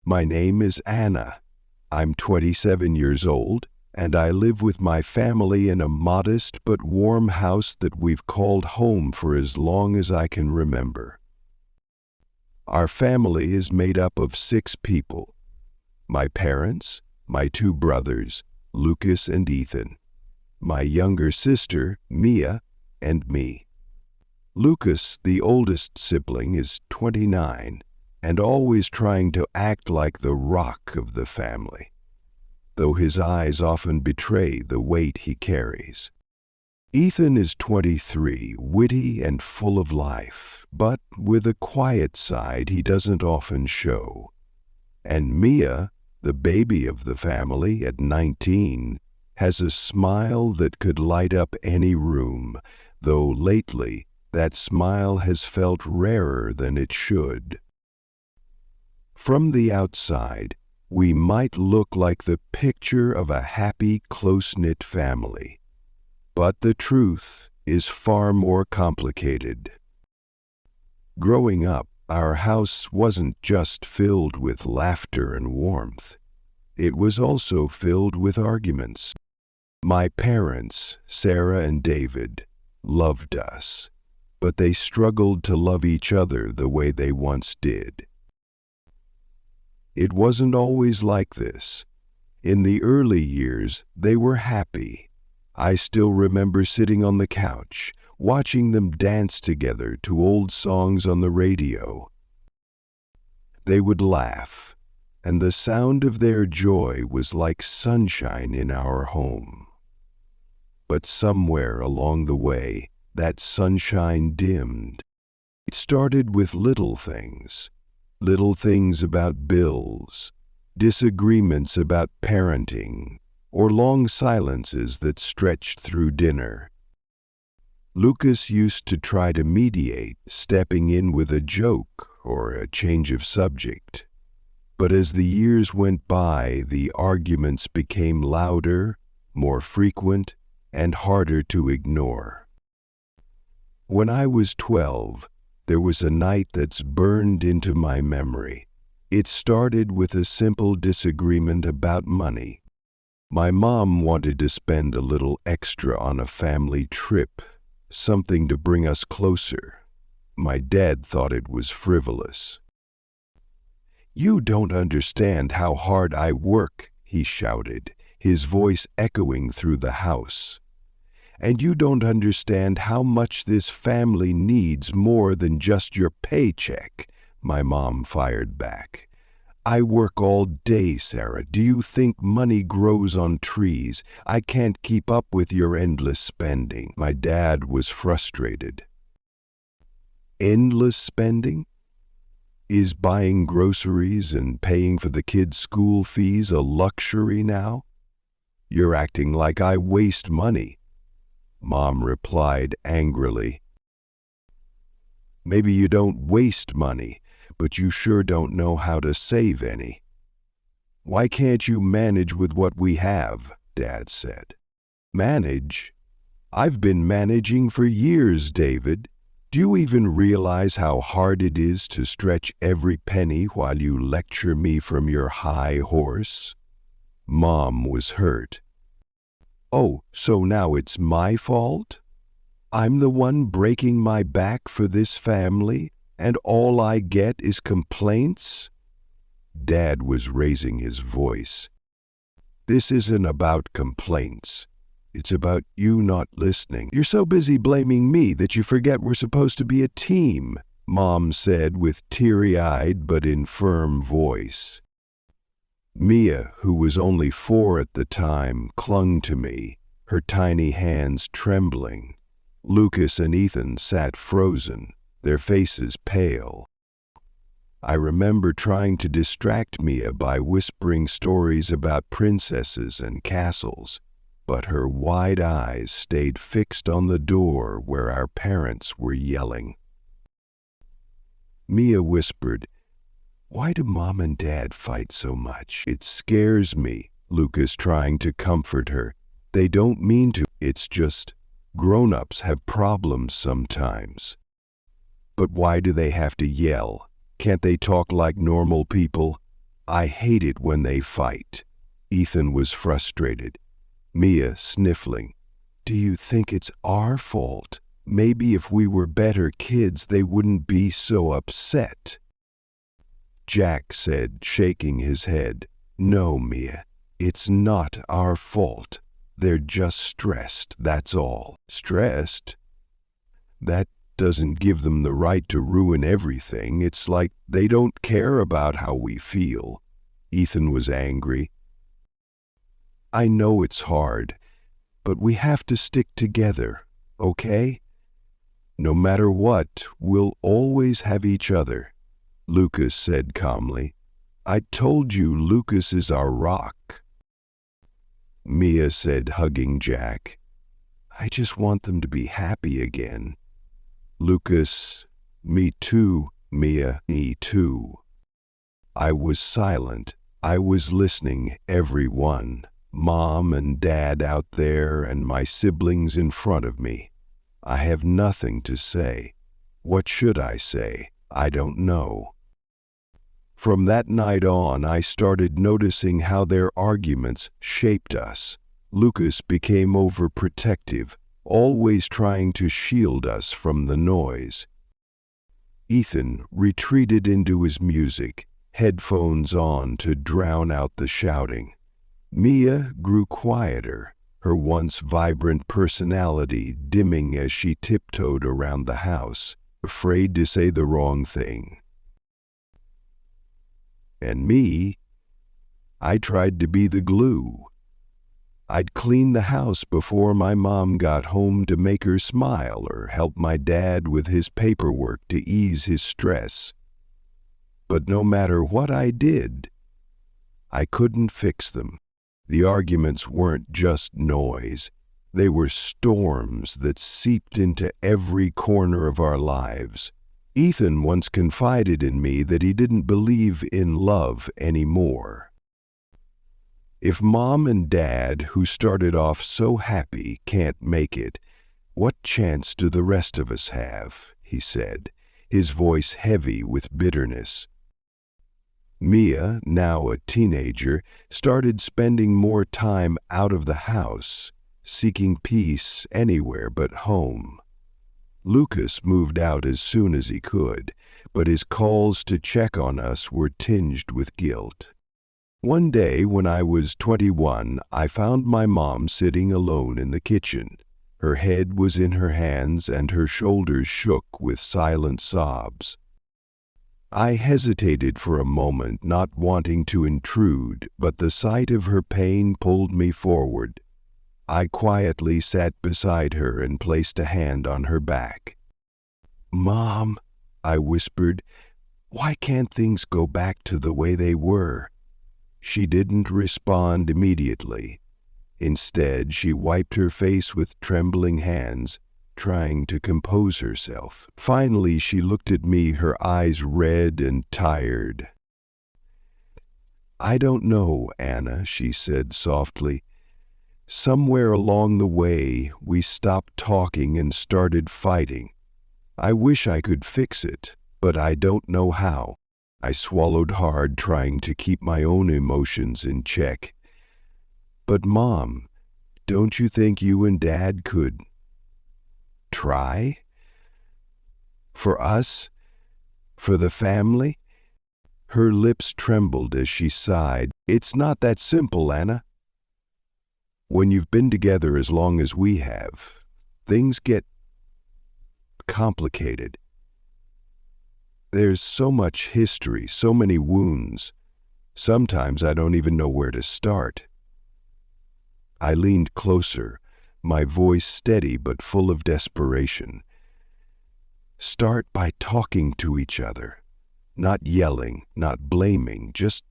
My name is Anna. I'm 27 years old, and I live with my family in a modest but warm house that we've called home for as long as I can remember. Our family is made up of 6 people: my parents, my 2 brothers, Lucas and Ethan, my younger sister, Mia, and me. Lucas, the oldest sibling, is 29 and always trying to act like the rock of the family, though his eyes often betray the weight he carries. Ethan is 23, witty and full of life, but with a quiet side he doesn't often show. And Mia, the baby of the family at 19, has a smile that could light up any room, though lately that smile has felt rarer than it should. From the outside, we might look like the picture of a happy, close-knit family. But the truth is far more complicated. Growing up, our house wasn't just filled with laughter and warmth. It was also filled with arguments. My parents, Sarah and David, loved us, but they struggled to love each other the way they once did. It wasn't always like this. In the early years, they were happy. I still remember sitting on the couch, watching them dance together to old songs on the radio. They would laugh, and the sound of their joy was like sunshine in our home. But somewhere along the way, that sunshine dimmed. It started with little things about bills, disagreements about parenting, or long silences that stretched through dinner. Lucas used to try to mediate, stepping in with a joke or a change of subject. But as the years went by, the arguments became louder, more frequent, and harder to ignore. When I was 12, there was a night that's burned into my memory. It started with a simple disagreement about money. My mom wanted to spend a little extra on a family trip, something to bring us closer. My dad thought it was frivolous. "You don't understand how hard I work," he shouted, his voice echoing through the house. "And you don't understand how much this family needs more than just your paycheck," my mom fired back. "I work all day, Sarah. Do you think money grows on trees? I can't keep up with your endless spending." My dad was frustrated. Endless spending? Is buying groceries and paying for the kids' school fees a luxury now? "You're acting like I waste money," Mom replied angrily. "Maybe you don't waste money, but you sure don't know how to save any." "Why can't you manage with what we have?" Dad said. "Manage? I've been managing for years, David. Do you even realize how hard it is to stretch every penny while you lecture me from your high horse?" Mom was hurt. "Oh, so now it's my fault? I'm the one breaking my back for this family, and all I get is complaints?" Dad was raising his voice. "This isn't about complaints. It's about you not listening. You're so busy blaming me that you forget we're supposed to be a team," Mom said with teary-eyed but in firm voice. Mia, who was only 4 at the time, clung to me, her tiny hands trembling. Lucas and Ethan sat frozen, their faces pale. I remember trying to distract Mia by whispering stories about princesses and castles, but her wide eyes stayed fixed on the door where our parents were yelling. Mia whispered, "Why do Mom and Dad fight so much?" "It scares me," Lucas trying to comfort her. "They don't mean to. It's just grown-ups have problems sometimes." "But why do they have to yell? Can't they talk like normal people?" I hate it when they fight. Ethan was frustrated. Mia sniffling. Do you think it's our fault? Maybe if we were better kids, they wouldn't be so upset. Jack said, shaking his head. No, Mia, it's not our fault. They're just stressed, that's all. Stressed? That doesn't give them the right to ruin everything. It's like they don't care about how we feel. Ethan was angry. I know it's hard, but we have to stick together, okay? No matter what, we'll always have each other, Lucas said calmly. I told you Lucas is our rock. Mia said, hugging Jack. I just want them to be happy again. Lucas, me too, Mia, me too. I was silent. I was listening, everyone. Mom and Dad out there and my siblings in front of me. I have nothing to say. What should I say? I don't know. From that night on, I started noticing how their arguments shaped us. Lucas became overprotective, always trying to shield us from the noise. Ethan retreated into his music, headphones on to drown out the shouting. Mia grew quieter, her once vibrant personality dimming as she tiptoed around the house, afraid to say the wrong thing. And me, I tried to be the glue. I'd clean the house before my mom got home to make her smile or help my dad with his paperwork to ease his stress. But no matter what I did, I couldn't fix them. The arguments weren't just noise. They were storms that seeped into every corner of our lives. Ethan once confided in me that he didn't believe in love anymore. If Mom and Dad, who started off so happy, can't make it, what chance do the rest of us have? He said, his voice heavy with bitterness. Mia, now a teenager, started spending more time out of the house, seeking peace anywhere but home. Lucas moved out as soon as he could, but his calls to check on us were tinged with guilt. One day when I was 21, I found my mom sitting alone in the kitchen. Her head was in her hands and her shoulders shook with silent sobs. I hesitated for a moment, not wanting to intrude, but the sight of her pain pulled me forward. I quietly sat beside her and placed a hand on her back. "Mom," I whispered, "why can't things go back to the way they were?" She didn't respond immediately. Instead, she wiped her face with trembling hands, trying to compose herself. Finally, she looked at me, her eyes red and tired. "I don't know, Anna," she said softly. "Somewhere along the way, we stopped talking and started fighting. I wish I could fix it, but I don't know how." I swallowed hard, trying to keep my own emotions in check. "But Mom, don't you think you and Dad could try? For us? For the family?" Her lips trembled as she sighed. "It's not that simple, Anna. When you've been together as long as we have, things get complicated. There's so much history, so many wounds. Sometimes I don't even know where to start." I leaned closer, my voice steady but full of desperation. "Start by talking to each other. Not yelling, not blaming, just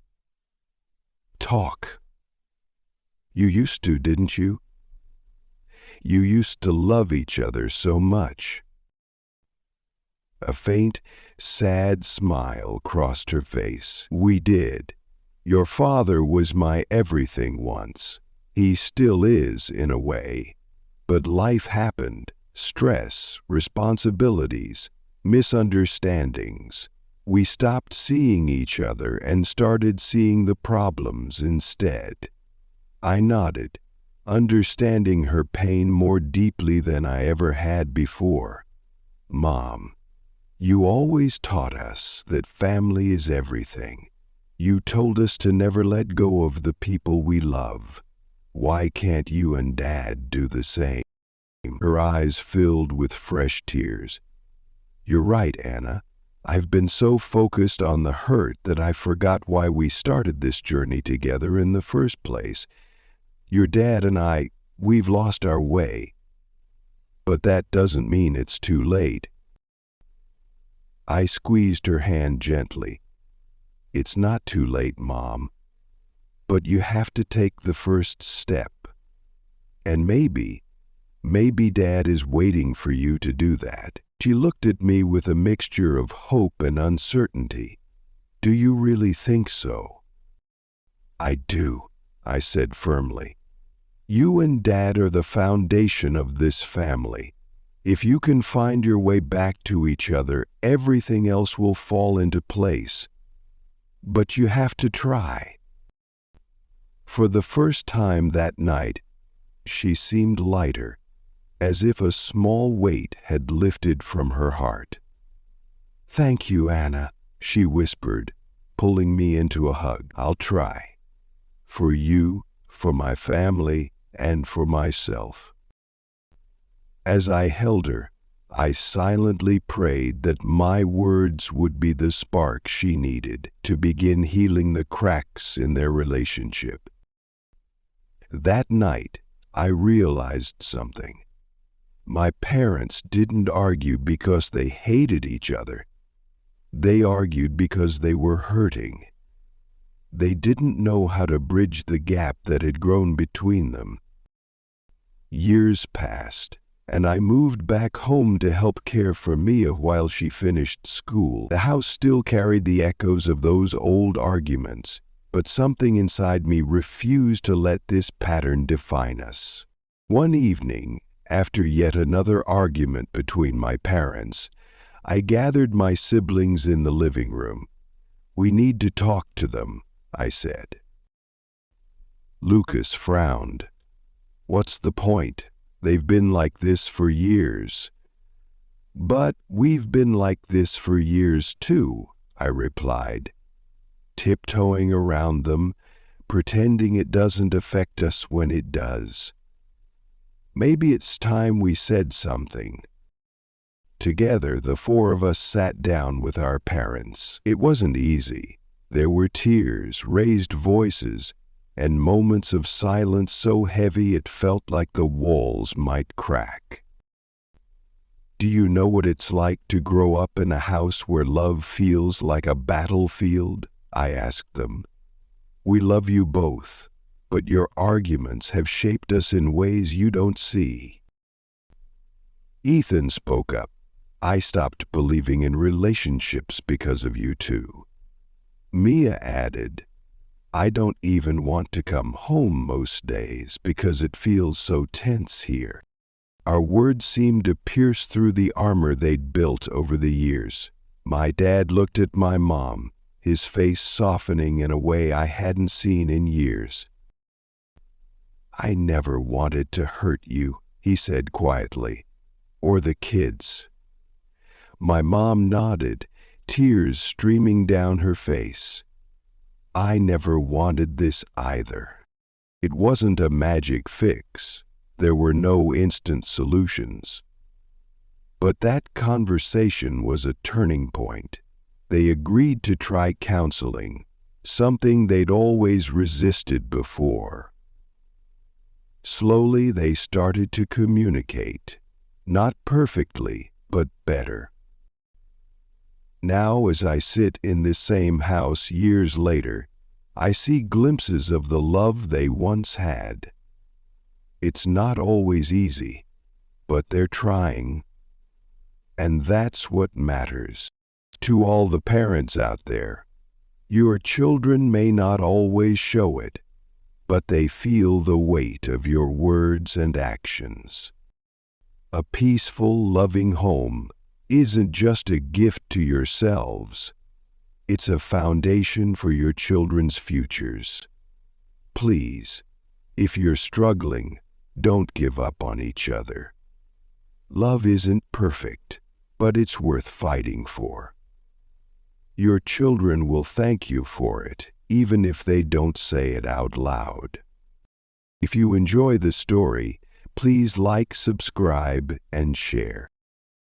talk. You used to, didn't you? You used to love each other so much." A faint, sad smile crossed her face. "We did. Your father was my everything once. He still is, in a way. But life happened. Stress, responsibilities, misunderstandings. We stopped seeing each other and started seeing the problems instead. I nodded, understanding her pain more deeply than I ever had before. Mom, you always taught us that family is everything. You told us to never let go of the people we love. Why can't you and Dad do the same? Her eyes filled with fresh tears. You're right, Anna. I've been so focused on the hurt that I forgot why we started this journey together in the first place. Your dad and I, we've lost our way. But that doesn't mean it's too late. I squeezed her hand gently. It's not too late, Mom. But you have to take the first step. And maybe Dad is waiting for you to do that. She looked at me with a mixture of hope and uncertainty. Do you really think so? I do, I said firmly. You and Dad are the foundation of this family. If you can find your way back to each other, everything else will fall into place. But you have to try. For the first time that night, she seemed lighter, as if a small weight had lifted from her heart. Thank you, Anna, she whispered, pulling me into a hug. I'll try. For you, for my family, and for myself. As I held her, I silently prayed that my words would be the spark she needed to begin healing the cracks in their relationship. That night, I realized something. My parents didn't argue because they hated each other. They argued because they were hurting. They didn't know how to bridge the gap that had grown between them. Years passed, and I moved back home to help care for Mia while she finished school. The house still carried the echoes of those old arguments, but something inside me refused to let this pattern define us. One evening, after yet another argument between my parents, I gathered my siblings in the living room. We need to talk to them, I said. Lucas frowned. What's the point? They've been like this for years. But we've been like this for years too, I replied, tiptoeing around them, pretending it doesn't affect us when it does. Maybe it's time we said something. Together, the four of us sat down with our parents. It wasn't easy. There were tears, raised voices, and moments of silence so heavy it felt like the walls might crack. Do you know what it's like to grow up in a house where love feels like a battlefield? I asked them. We love you both, but your arguments have shaped us in ways you don't see. Ethan spoke up. I stopped believing in relationships because of you two. Mia added, I don't even want to come home most days because it feels so tense here. Our words seemed to pierce through the armor they'd built over the years. My dad looked at my mom, his face softening in a way I hadn't seen in years. I never wanted to hurt you, he said quietly, or the kids. My mom nodded, tears streaming down her face. I never wanted this either. It wasn't a magic fix. There were no instant solutions. But that conversation was a turning point. They agreed to try counseling, something they'd always resisted before. Slowly, they started to communicate, not perfectly, but better. Now, as I sit in this same house years later, I see glimpses of the love they once had. It's not always easy, but they're trying. And that's what matters. To all the parents out there, your children may not always show it, but they feel the weight of your words and actions. A peaceful, loving home isn't just a gift to yourselves, It's a foundation for your children's futures. Please, if you're struggling, don't give up on each other. Love isn't perfect, but it's worth fighting for. Your children will thank you for it, even if they don't say it out loud. If you enjoy the story, please like, subscribe, and share.